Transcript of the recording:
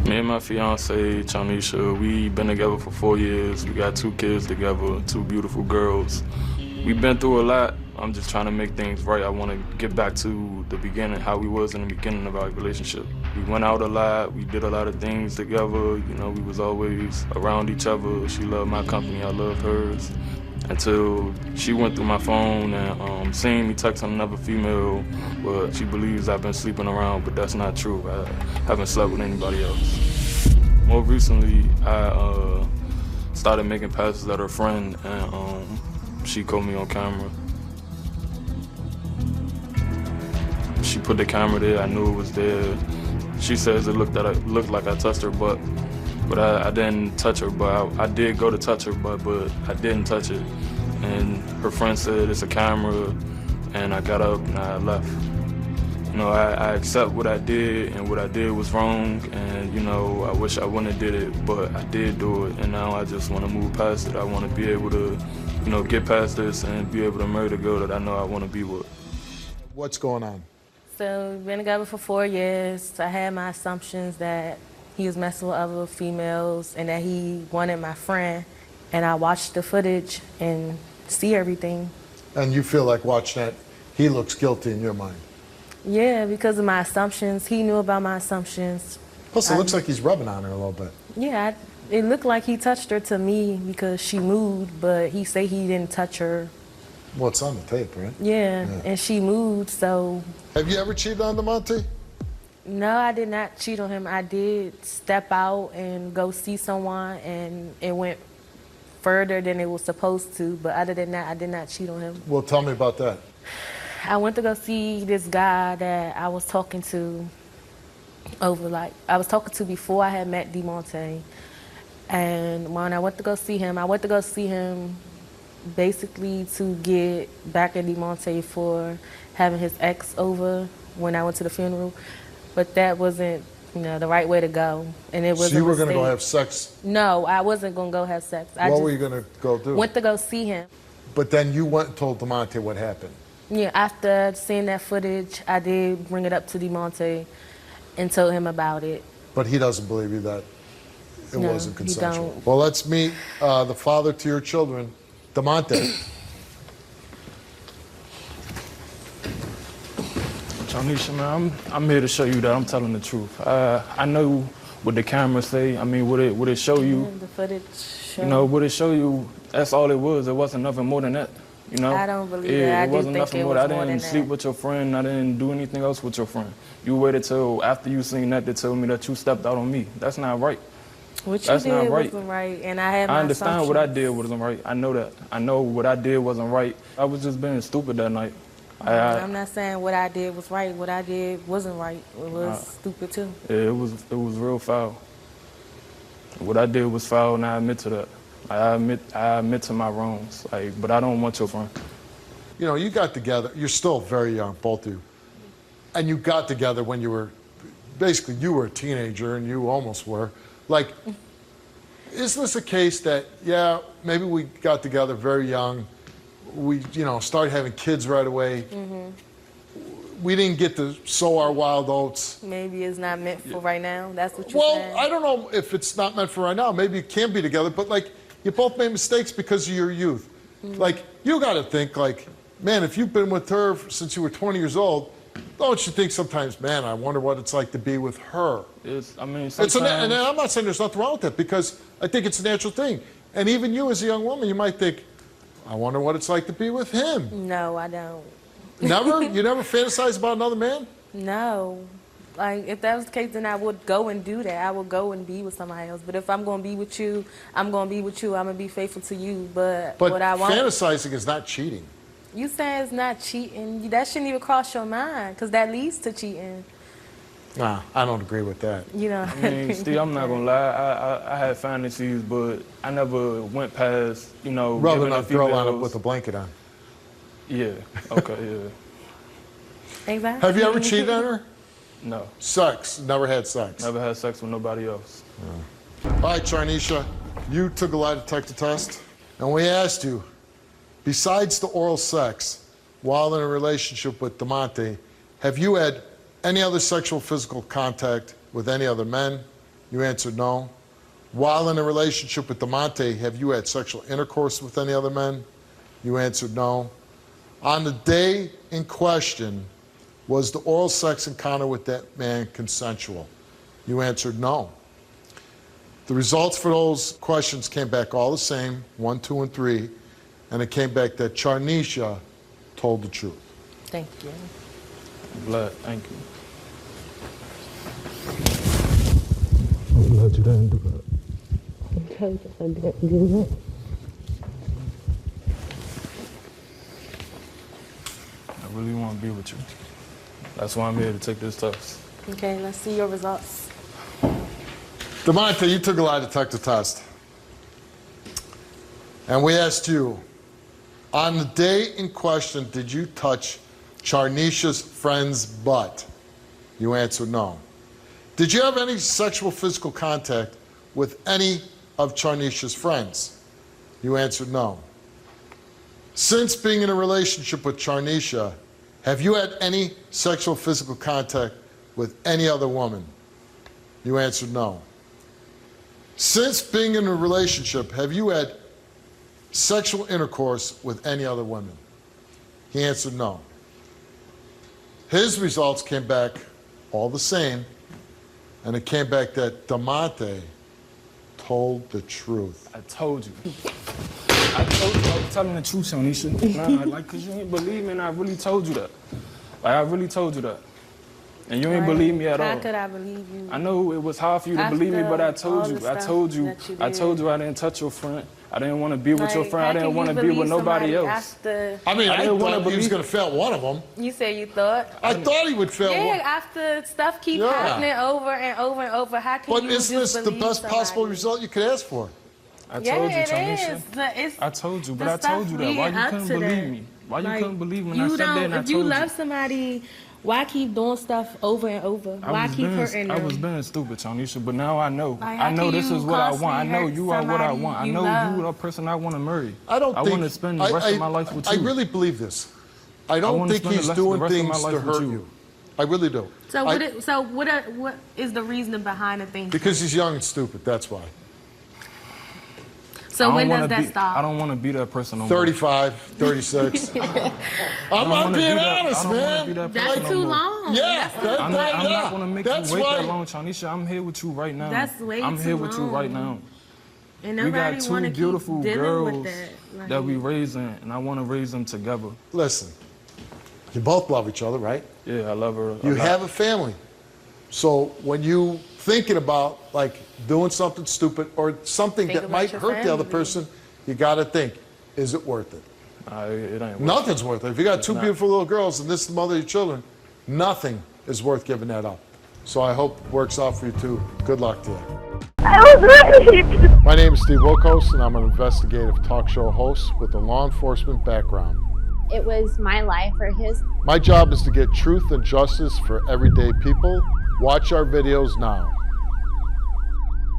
Me and my fiance, Charnisha, we been together for 4 years. We got 2 kids together, 2 beautiful girls. We've been through a lot. I'm just trying to make things right. I want to get back to the beginning, how we was in the beginning of our relationship. We went out a lot. We did a lot of things together. You know, we was always around each other. She loved my company. I loved hers. Until she went through my phone and seen me texting another female. Well, she believes I've been sleeping around, but that's not true. I haven't slept with anybody else. More recently, I started making passes at her friend, and she caught me on camera. She put the camera there. I knew it was there. She says it looked like I touched her butt. But I didn't touch her butt. I did go to touch her butt, but I didn't touch it. And her friend said it's a camera, and I got up and I left. You know, I accept what I did, and what I did was wrong, and you know, I wish I wouldn't have did it, but I did do it, and now I just want to move past it. I want to be able to, you know, get past this and be able to marry the girl that I know I want to be with. What's going on? So we've been together for 4 years. I had my assumptions that he was messing with other females and that he wanted my friend. And I watched the footage and see everything. And you feel like watching that, he looks guilty in your mind? Yeah, because of my assumptions. He knew about my assumptions. Plus, it looks like he's rubbing on her a little bit. Yeah, it looked like he touched her to me because she moved, but he said he didn't touch her. Well, it's on the tape, right? Yeah, and she moved, so. Have you ever cheated on Demonte? No, I did not cheat on him. I did step out and go see someone, and it went further than it was supposed to. But other than that, I did not cheat on him. Well, tell me about that. I went to go see this guy that I was talking to before I had met Demonte. And when I went to go see him basically to get back at Demonte for having his ex over when I went to the funeral. But that wasn't, you know, the right way to go. And it was. So you were going to go have sex? No, I wasn't going to go have sex. What were you going to go do? Went to go see him. But then you went and told Demonte what happened? Yeah, after seeing that footage, I did bring it up to Demonte and told him about it. But he doesn't believe you that it No, wasn't consensual? he don't. Well, let's meet the father to your children, Demonte. Charnisha, man, I'm here to show you that I'm telling the truth. I know what the camera say. I mean, would it show you? The footage show. You know, would it show you? That's all it was. It wasn't nothing more than that. You know? I don't believe that. I it do wasn't think nothing it more. was I more didn't than sleep that. with your friend. I didn't do anything else with your friend. You waited till after you seen that to tell me that you stepped out on me. That's not right. What you That's did not right. wasn't right, and I had my I understand what I assumptions. did wasn't right. I know that. I know what I did wasn't right. I was just being stupid that night. I'm not saying what I did was right. What I did wasn't right. It was stupid too. Yeah, it was real foul. What I did was foul, and I admit to that. I admit to my wrongs. Like, but I don't want your friend. You know, you got together, you're still very young, both of you. And you got together when you were, basically you were a teenager and you almost were. Like, is this a case that, yeah, maybe we got together very young, we, you know, started having kids right away. We didn't get to sow our wild oats. Maybe it's not meant for right now. That's what you're saying. Well, I don't know if it's not meant for right now. Maybe you can be together, but like, you both made mistakes because of your youth. Like, you got to think, like, man, if you've been with her since you were 20 years old, don't you think sometimes, man, I wonder what it's like to be with her? I mean, And I'm not saying there's nothing wrong with that, because I think it's a natural thing. And even you as a young woman, you might think, I wonder what it's like to be with him. No, I don't. Never? You never fantasize about another man? No. Like, if that was the case, then I would go and do that. I would go and be with somebody else. But if I'm going to be with you, I'm going to be with you. I'm going to be faithful to you. But what I want... fantasizing is not cheating. You say it's not cheating. That shouldn't even cross your mind, because that leads to cheating. Nah, I don't agree with that. You know. I mean, Steve, I'm not gonna lie. I had fantasies, but I never went past, you know, Rubbing giving a girl on it with a blanket on. Yeah. Okay. Yeah. Exactly. Have you ever cheated on her? No. Sex. Never had sex. Never had sex with nobody else. All right, Charnisha, you took a lie detector test, and we asked you, besides the oral sex, while in a relationship with Demonte, have you had any other sexual physical contact with any other men, You answered no. While in a relationship with DeMonte, have you had sexual intercourse with any other men? You answered no. On the day in question, was the oral sex encounter with that man consensual? You answered no. The results for those questions came back all the same, 1, 2, and 3, and it came back that Charnisha told the truth. Thank you. I'm glad. Thank you. I'm glad you didn't do that. I really want to be with you. That's why I'm here to take this test. Okay, let's see your results. DeMonte, you took a lie detector test. And we asked you, on the day in question, did you touch Charnisha's friend's butt? You answered no. Did you have any sexual physical contact with any of Charnisha's friends? You answered no. Since being in a relationship with Charnisha, have you had any sexual physical contact with any other woman? You answered no. Since being in a relationship, have you had sexual intercourse with any other women? He answered no. His results came back all the same, and it came back that DeMonte told the truth. I told you. I told you I was telling the truth, Charnisha. Nah, like, cause you ain't believe me, and I really told you that. Like, I really told you that. And you ain't believe me at all. How could I believe you? I know it was hard for you to believe me, but I told you. I told you. I told you I didn't touch your friend. I didn't want to be with your friend. I didn't want to be with nobody else. After, I mean, I thought he was going to fail one of them. you said you thought? I thought he would fail one. Yeah, after stuff keeps happening over and over and over, how can But you isn't this just the believe best possible somebody? result you could ask for? I told Yeah, you, it Charnisha. is. I told you, but the I told you that. Why you stuff couldn't leading up to believe that. me? Why you Like, couldn't believe me when I you sat there and I if told you you? love somebody, why keep doing stuff over and over? Why keep hurting them? I was being stupid, Charnisha, but now I know. Like, I know how can this you is what I constantly want. I know hurt you are what I somebody want. I you know love? you are the person I want to marry. I don't think... want to spend the rest of my life with you. I really believe this. I don't wanna think spend he's the doing rest of my things life to with hurt you. you. I really do. So what is the reasoning behind the thing? Because he's young and stupid, that's why. So when does that stop? I don't want to be that person no more. 35, 36. I'm not being honest, man. That's too long. Yeah, I'm not going to make you wait why. that long, Charnisha. I'm here with you right now. That's way I'm too here with you long. right now. And We got nobody two want to beautiful keep dealing girls with that. that we raising, and I want to raise them together. Listen, you both love each other, right? Yeah, I love her. You have a family. So when you thinking about like doing something stupid or something Think that about might your hurt the other family. person, you got to think, is it worth it? It ain't worth Nothing's worth it. If you got two not. beautiful little girls and this is the mother of your children, nothing is worth giving that up. So I hope it works out for you too. Good luck to you. I was right. My name is Steve Wilkos, and I'm an investigative talk show host with a law enforcement background. It was my life or his. My job is to get truth and justice for everyday people. Watch our videos now.